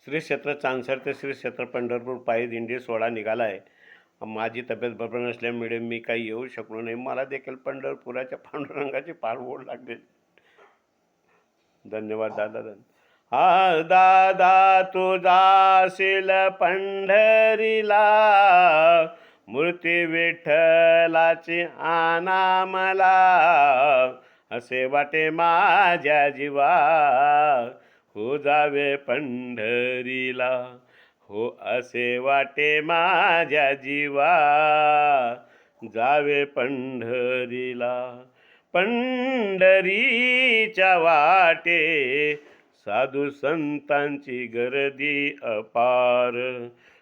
श्री क्षेत्र चांदसर ते श्री क्षेत्र पंढरपूर पायी दिंडी सोहळा निघाला आहे. माझी तब्येत बरोबर नसल्यामुळे मी काही येऊ शकलो नाही. मला देखील पंढरपुराच्या पांडुरंगाची फार ओढ लागली. धन्यवाद दादा. हा दादा तू जाशील पंढरीला, मूर्ती विठ्ठलाची आना मला, असे वाटे माझ्या जीवा, हो जावे पंढरीला, हो असे वाटे माझ्या जीवा, जावे पंढरीला. पंढरीच्या वाटे साधू संतांची गर्दी अपार,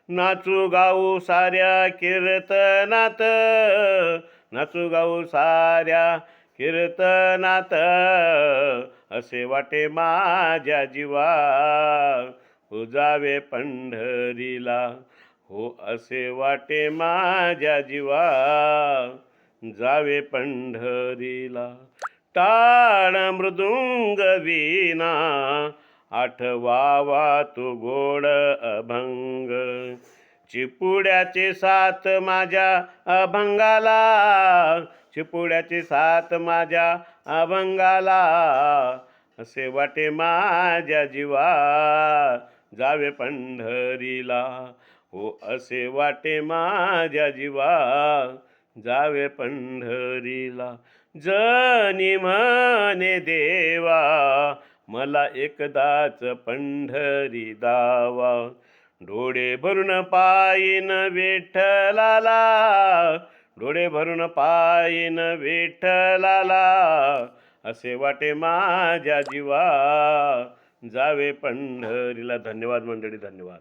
नाचू गाऊ साऱ्या कीर्तनात, नाचू गाऊ साऱ्या कीर्तनात, असे वाटे माझ्या जीवा, हो जावे पंढरीला, हो असे वाटे माझ्या जीवा, जावे पंढरीला. टाळ मृदुंग वीणा आठवावा तू गोड अभंग, चिपुड्याचे साथ माझ्या अभंगाला, चिपुड्याची साथ माझ्या अभंगाला, असे वाटे माझ्या जीवा, जावे पंढरीला, हो असे वाटे माझ्या जीवा, जावे पंढरीला. जनी म्हणे देवा मला एकदाच पंढरी दावा, डोळे भरून पायीन विठ्ठलाला, डोळे भरून पायीन विठ्ठलाला, असे वाटे माझ्या जीवा, जावे पंढरीला. धन्यवाद मंडळी, धन्यवाद.